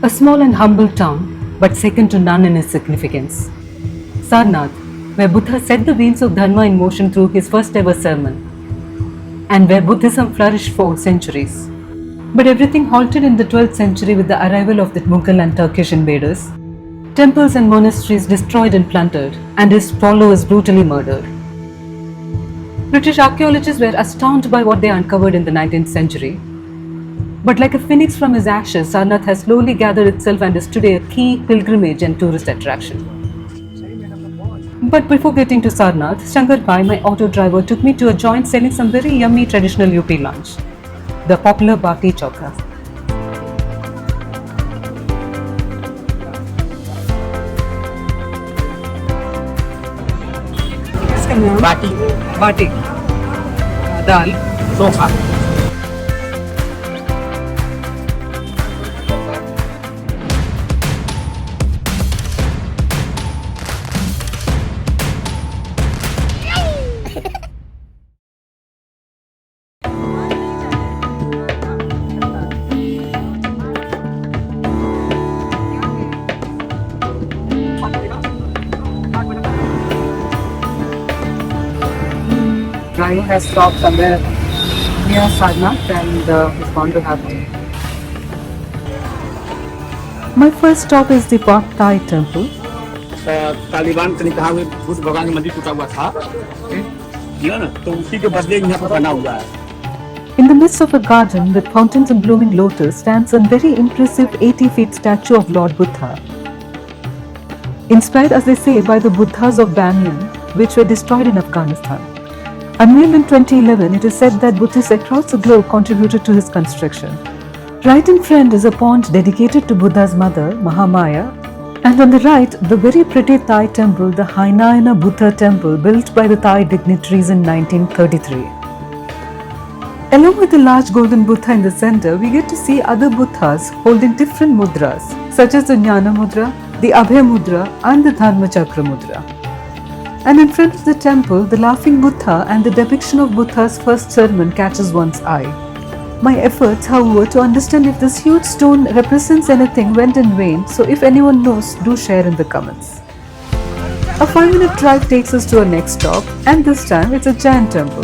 A small and humble town, but second to none in its significance. Sarnath, where Buddha set the wheels of Dharma in motion through his first ever sermon, and where Buddhism flourished for centuries. But everything halted in the 12th century with the arrival of the Mughal and Turkish invaders. Temples and monasteries destroyed and plundered, and his followers brutally murdered. British archaeologists were astounded by what they uncovered in the 19th century. But like a phoenix from his ashes, Sarnath has slowly gathered itself and is today a key pilgrimage and tourist attraction. But before getting to Sarnath, Shankar Bhai, my auto driver, took me to a joint selling some very yummy traditional UP lunch, the popular Bati Chokha. Baati Bati. Dal. Chokha Driver has stopped somewhere near Sarnath and is going to have tea. My first stop is the Wat Thai Temple. Taliban ने कहा कि बुद्ध भगवान का मंदिर टूटा हुआ था ना तो उसी के बदले यहाँ पर बना हुआ है. In the midst of a garden with fountains and blooming lotus stands a very impressive 80-feet statue of Lord Buddha. Inspired, as they say, by the Buddhas of Banyan, which were destroyed in Afghanistan. Unveiled in 2011, it is said that Buddhists across the globe contributed to his construction. Right in front is a pond dedicated to Buddha's mother, Mahamaya, and on the right, the very pretty Thai temple, the Hainayana Buddha temple, built by the Thai dignitaries in 1933. Along with the large golden Buddha in the center, we get to see other Buddhas holding different mudras, such as the Jnana Mudra, the Abhay Mudra, and the Dharma Chakra Mudra. And in front of the temple, the laughing Buddha and the depiction of Buddha's first sermon catches one's eye. My efforts, however, to understand if this huge stone represents anything went in vain, so if anyone knows, do share in the comments. A 5-minute drive takes us to our next stop, and this time it's a Jain temple.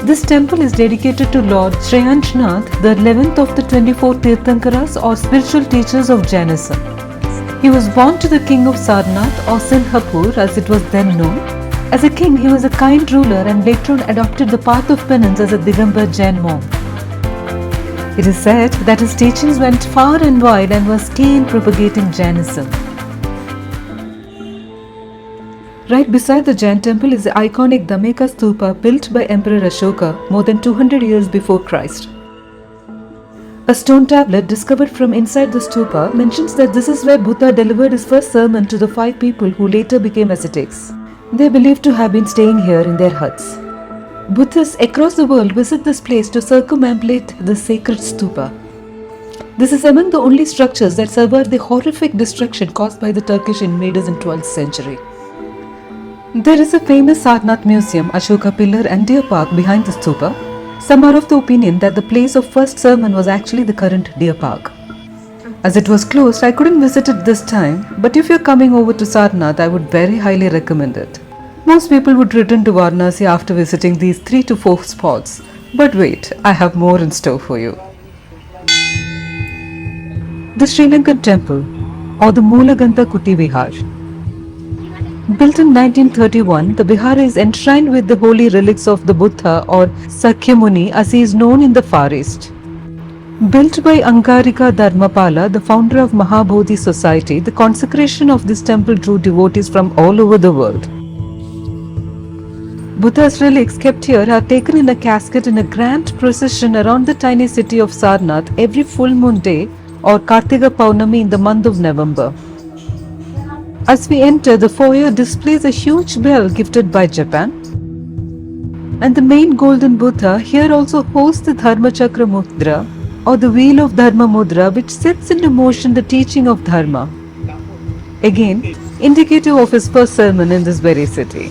This temple is dedicated to Lord Srilankan, the 11th of the 24 Tirthankaras or spiritual teachers of Jainism. He was born to the king of Sarnath or Sinhapur as it was then known. As a king, he was a kind ruler and later on adopted the path of penance as a Digamber Jain monk. It is said that his teachings went far and wide and was key in propagating Jainism. Right beside the Jain temple is the iconic Dhammika Stupa built by Emperor Ashoka more than 200 years before Christ. A stone tablet discovered from inside the stupa mentions that this is where Buddha delivered his first sermon to the 5 people who later became ascetics. They are believed to have been staying here in their huts. Buddhists across the world visit this place to circumambulate the sacred stupa. This is among the only structures that survived the horrific destruction caused by the Turkish invaders in 12th century. There is a famous Sarnath museum, Ashoka Pillar and Deer Park behind the stupa. Some are of the opinion that the place of first sermon was actually the current Deer Park. As it was closed, I couldn't visit it this time, but if you're coming over to Sarnath, I would very highly recommend it. Most people would return to Varanasi after visiting these 3 to 4 spots. But wait, I have more in store for you. The Srilankan Temple, or the Mulagandha Kuti Vihar. Built in 1931, the Vihar is enshrined with the holy relics of the Buddha or Sakyamuni as he is known in the Far East. Built by Angarika Dharmapala, the founder of Mahabodhi Society, the consecration of this temple drew devotees from all over the world. Buddha's relics kept here are taken in a casket in a grand procession around the tiny city of Sarnath every full moon day or Kartika Paunami in the month of November. As we enter, the foyer displays a huge bell gifted by Japan. And the main golden Buddha here also hosts the Dharma Chakra Mudra or the wheel of Dharma Mudra, which sets into motion the teaching of Dharma. Again, indicative of his first sermon in this very city.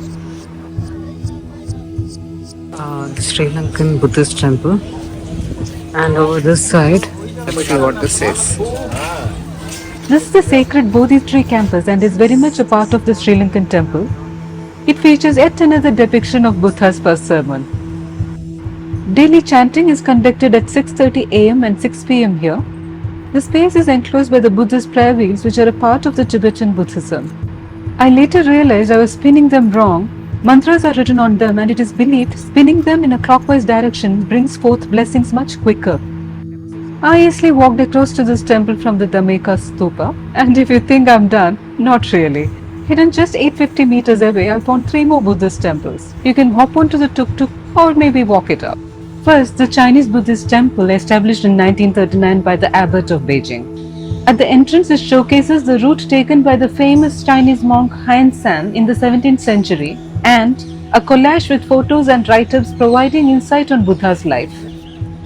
The Sri Lankan Buddhist temple, and over this side Let's see what this says. This is the sacred Bodhi tree campus and is very much a part of the Srilankan temple. It features yet another depiction of Buddha's first sermon. Daily chanting is conducted at 6:30 am and 6 pm here. The space is enclosed by the Buddhist prayer wheels which are a part of the Tibetan Buddhism. I later realized I was spinning them wrong. Mantras are written on them and it is believed spinning them in a clockwise direction brings forth blessings much quicker. I easily walked across to this temple from the Dhammika Stupa, and if you think I'm done, not really. Hidden just 850 meters away, I found 3 more Buddhist temples. You can hop onto the tuk-tuk or maybe walk it up. First, the Chinese Buddhist temple established in 1939 by the abbot of Beijing. At the entrance, it showcases the route taken by the famous Chinese monk Hien San in the 17th century and a collage with photos and write-ups providing insight on Buddha's life.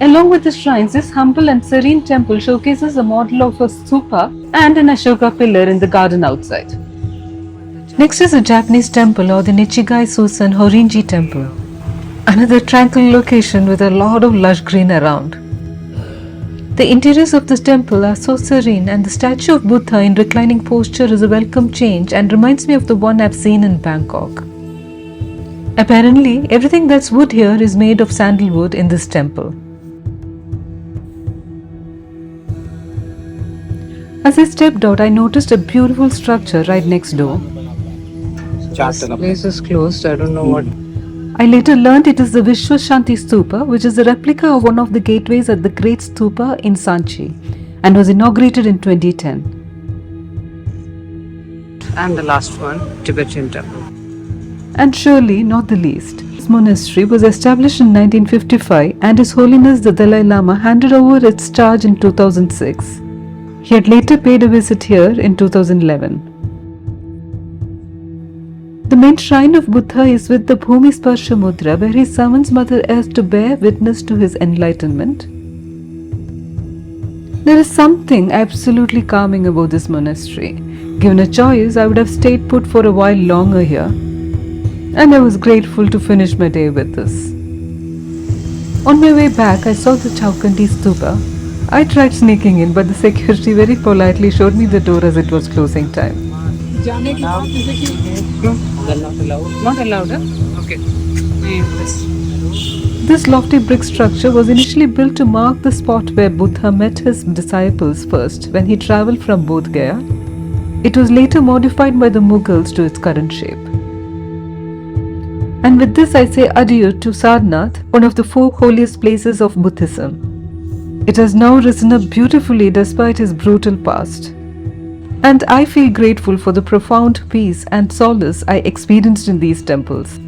Along with the shrines, this humble and serene temple showcases a model of a stupa and an Ashoka pillar in the garden outside. Next is a Japanese temple or the Nichigai Suzan Horinji temple. Another tranquil location with a lot of lush green around. The interiors of this temple are so serene and the statue of Buddha in reclining posture is a welcome change and reminds me of the one I've seen in Bangkok. Apparently, everything that's wood here is made of sandalwood in this temple. As I stepped out, I noticed a beautiful structure right next door. This place is closed. I don't know what. I later learned it is the Vishwa Shanti Stupa, which is a replica of one of the gateways at the Great Stupa in Sanchi and was inaugurated in 2010. And the last one, Tibetan temple. And surely not the least, this monastery was established in 1955 and His Holiness the Dalai Lama handed over its charge in 2006. He had later paid a visit here in 2011. The main shrine of Buddha is with the Bhumi Sparsha Mudra where he summons Mother Earth to bear witness to his enlightenment. There is something absolutely calming about this monastery. Given a choice, I would have stayed put for a while longer here. And I was grateful to finish my day with this. On my way back, I saw the Chaukhandi Stupa. I tried sneaking in, but the security very politely showed me the door as it was closing time. Not allowed. Not allowed, huh? Okay. This lofty brick structure was initially built to mark the spot where Buddha met his disciples first when he travelled from Bodh Gaya. It was later modified by the Mughals to its current shape. And with this I say adieu to Sarnath, one of the 4 holiest places of Buddhism. It has now risen up beautifully despite his brutal past. And I feel grateful for the profound peace and solace I experienced in these temples.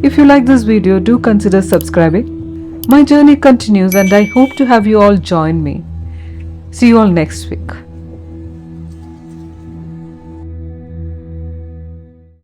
If you like this video, do consider subscribing. My journey continues and I hope to have you all join me. See you all next week.